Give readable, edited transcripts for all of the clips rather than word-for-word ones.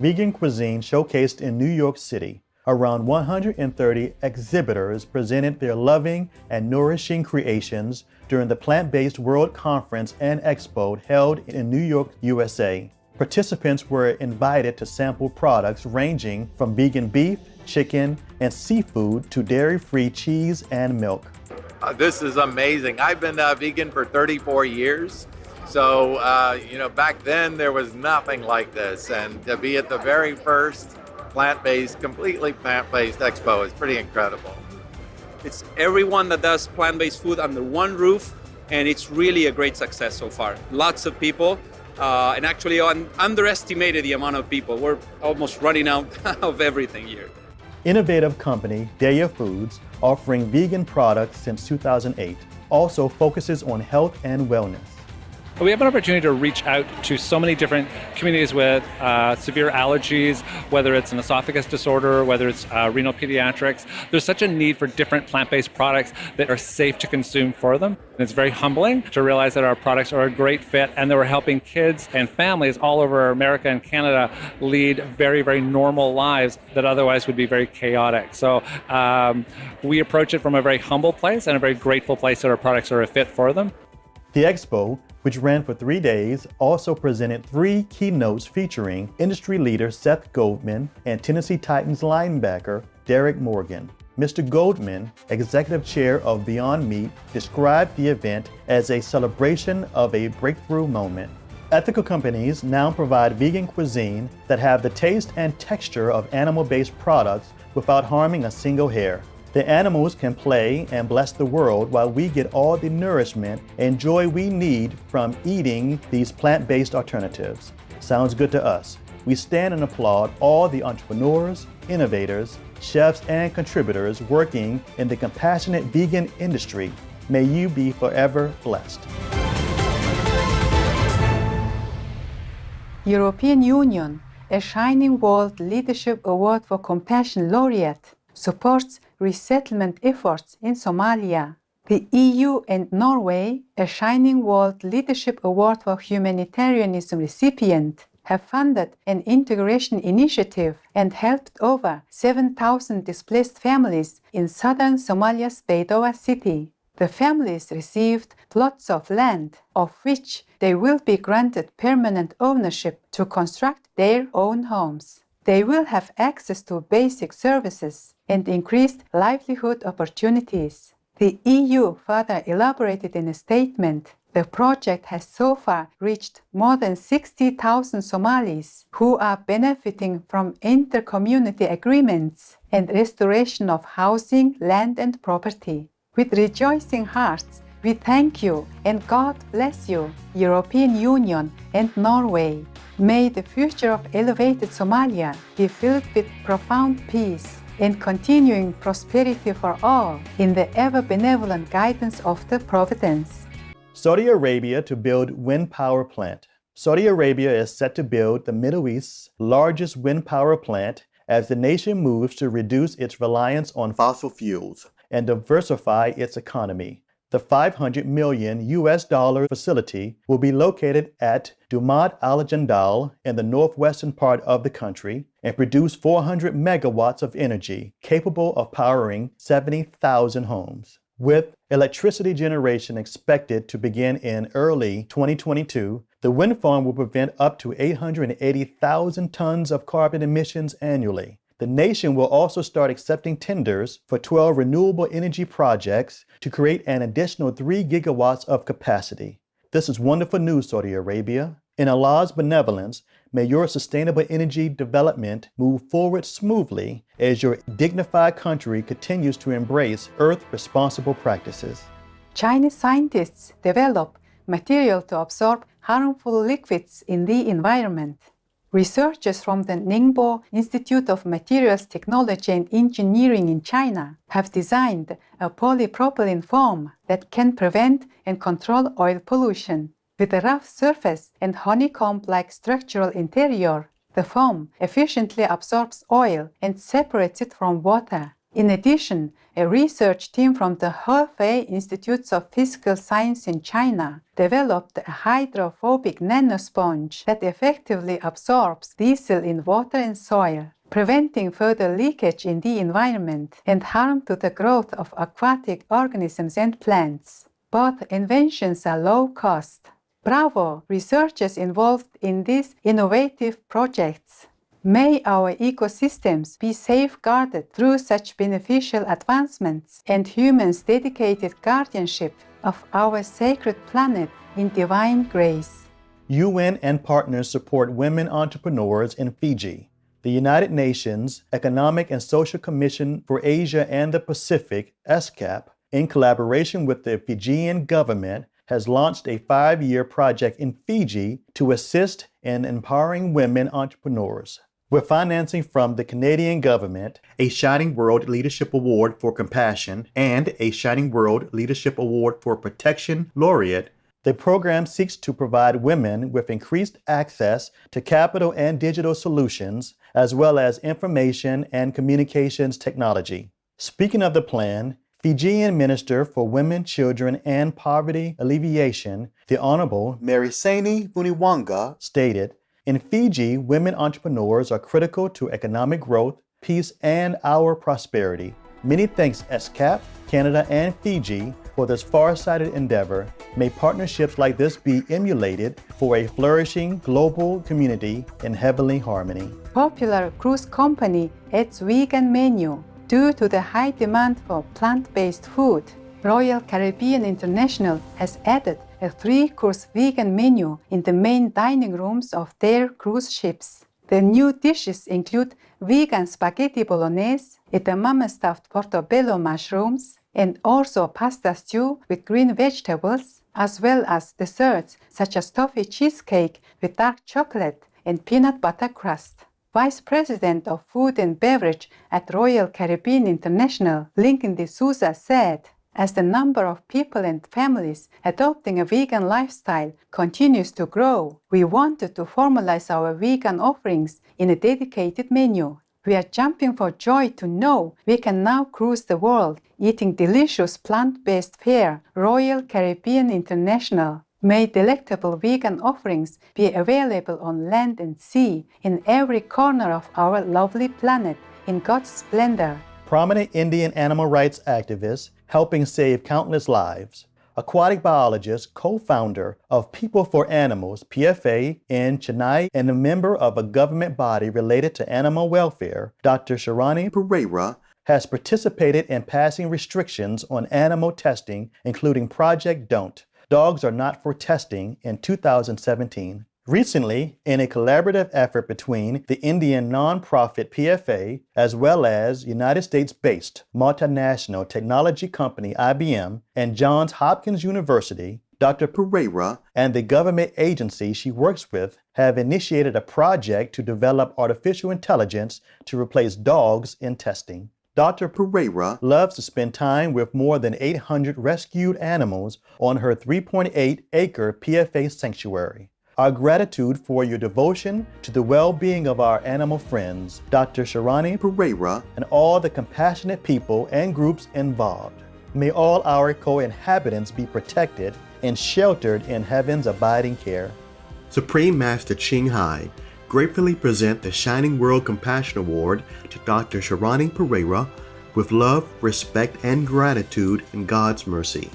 Vegan cuisine showcased in New York City. Around 130 exhibitors presented their loving and nourishing creations during the Plant-Based World Conference and Expo held in New York, USA. Participants were invited to sample products ranging from vegan beef, chicken, and seafood to dairy-free cheese and milk. This is amazing. I've been vegan for 34 years. So, back then there was nothing like this. And to be at the very first completely plant-based expo is pretty incredible. It's everyone that does plant-based food under one roof, and it's really a great success so far. Lots of people, and actually underestimated the amount of people. We're almost running out of everything here. Innovative company Daya Foods, offering vegan products since 2008, also focuses on health and wellness. We have an opportunity to reach out to so many different communities with severe allergies, whether it's an esophagus disorder, whether it's renal pediatrics. There's such a need for different plant-based products that are safe to consume for them. And it's very humbling to realize that our products are a great fit and that we're helping kids and families all over America and Canada lead very, very normal lives that otherwise would be very chaotic. So we approach it from a very humble place and a very grateful place that our products are a fit for them. The expo, which ran for 3 days, also presented 3 keynotes featuring industry leader Seth Goldman and Tennessee Titans linebacker Derek Morgan. Mr. Goldman, executive chair of Beyond Meat, described the event as a celebration of a breakthrough moment. Ethical companies now provide vegan cuisine that have the taste and texture of animal-based products without harming a single hair. The animals can play and bless the world while we get all the nourishment and joy we need from eating these plant-based alternatives. Sounds good to us. We stand and applaud all the entrepreneurs, innovators, chefs, and contributors working in the compassionate vegan industry. May you be forever blessed. European Union, a Shining World Leadership Award for Compassion laureate, supports resettlement efforts in Somalia. The EU and Norway, a Shining World Leadership Award for Humanitarianism recipient, have funded an integration initiative and helped over 7,000 displaced families in southern Somalia's Baidoa city. The families received plots of land, of which they will be granted permanent ownership to construct their own homes. They will have access to basic services and increased livelihood opportunities. The EU further elaborated in a statement, the project has so far reached more than 60,000 Somalis who are benefiting from inter-community agreements and restoration of housing, land and property. With rejoicing hearts, we thank you and God bless you, European Union and Norway. May the future of elevated Somalia be filled with profound peace and continuing prosperity for all in the ever-benevolent guidance of the Providence. Saudi Arabia to build wind power plant. Saudi Arabia is set to build the Middle East's largest wind power plant as the nation moves to reduce its reliance on fossil fuels and diversify its economy. The $500 million facility will be located at Dumat al-Jandal in the northwestern part of the country and produce 400 megawatts of energy capable of powering 70,000 homes. With electricity generation expected to begin in early 2022, the wind farm will prevent up to 880,000 tons of carbon emissions annually. The nation will also start accepting tenders for 12 renewable energy projects to create an additional 3 gigawatts of capacity. This is wonderful news, Saudi Arabia. In Allah's benevolence, may your sustainable energy development move forward smoothly as your dignified country continues to embrace Earth-responsible practices. Chinese scientists develop material to absorb harmful liquids in the environment. Researchers from the Ningbo Institute of Materials Technology and Engineering in China have designed a polypropylene foam that can prevent and control oil pollution. With a rough surface and honeycomb-like structural interior, the foam efficiently absorbs oil and separates it from water. In addition, a research team from the Hefei Institutes of Physical Science in China developed a hydrophobic nanosponge that effectively absorbs diesel in water and soil, preventing further leakage in the environment and harm to the growth of aquatic organisms and plants. Both inventions are low cost. Bravo, researchers involved in these innovative projects. May our ecosystems be safeguarded through such beneficial advancements and humans' dedicated guardianship of our sacred planet in divine grace. UN and partners support women entrepreneurs in Fiji. The United Nations Economic and Social Commission for Asia and the Pacific, ESCAP, in collaboration with the Fijian government, has launched a 5-year project in Fiji to assist in empowering women entrepreneurs. With financing from the Canadian government, a Shining World Leadership Award for Compassion, and a Shining World Leadership Award for Protection laureate, the program seeks to provide women with increased access to capital and digital solutions, as well as information and communications technology. Speaking of the plan, Fijian Minister for Women, Children, and Poverty Alleviation, the Honorable Marisani Vuniwanga, stated, "In Fiji, women entrepreneurs are critical to economic growth, peace, and our prosperity. Many thanks ESCAP, Canada, and Fiji for this far-sighted endeavor. May partnerships like this be emulated for a flourishing global community in heavenly harmony." Popular cruise company adds vegan menu. Due to the high demand for plant-based food, Royal Caribbean International has added a 3-course vegan menu in the main dining rooms of their cruise ships. The new dishes include vegan spaghetti bolognese, edamame stuffed portobello mushrooms, and also pasta stew with green vegetables, as well as desserts such as toffee cheesecake with dark chocolate and peanut butter crust. Vice President of Food and Beverage at Royal Caribbean International, Lincoln D'Souza, said, "As the number of people and families adopting a vegan lifestyle continues to grow, we wanted to formalize our vegan offerings in a dedicated menu. We are jumping for joy to know we can now cruise the world eating delicious plant-based fare, Royal Caribbean International. May delectable vegan offerings be available on land and sea in every corner of our lovely planet in God's splendor." Prominent Indian animal rights activist helping save countless lives, aquatic biologist, co-founder of People for Animals, PFA, in Chennai, and a member of a government body related to animal welfare, Dr. Sharani Pereira, has participated in passing restrictions on animal testing, including Project Don't. Dogs are not for testing in 2017. Recently, in a collaborative effort between the Indian nonprofit PFA as well as United States-based multinational technology company IBM and Johns Hopkins University, Dr. Pereira and the government agency she works with have initiated a project to develop artificial intelligence to replace dogs in testing. Dr. Pereira loves to spend time with more than 800 rescued animals on her 3.8-acre PFA sanctuary. Our gratitude for your devotion to the well-being of our animal friends, Dr. Sharani Pereira, and all the compassionate people and groups involved. May all our co-inhabitants be protected and sheltered in heaven's abiding care. Supreme Master Ching Hai gratefully present the Shining World Compassion Award to Dr. Sharani Pereira with love, respect, and gratitude in God's mercy.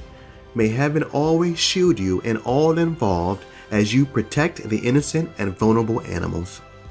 May heaven always shield you and all involved as you protect the innocent and vulnerable animals.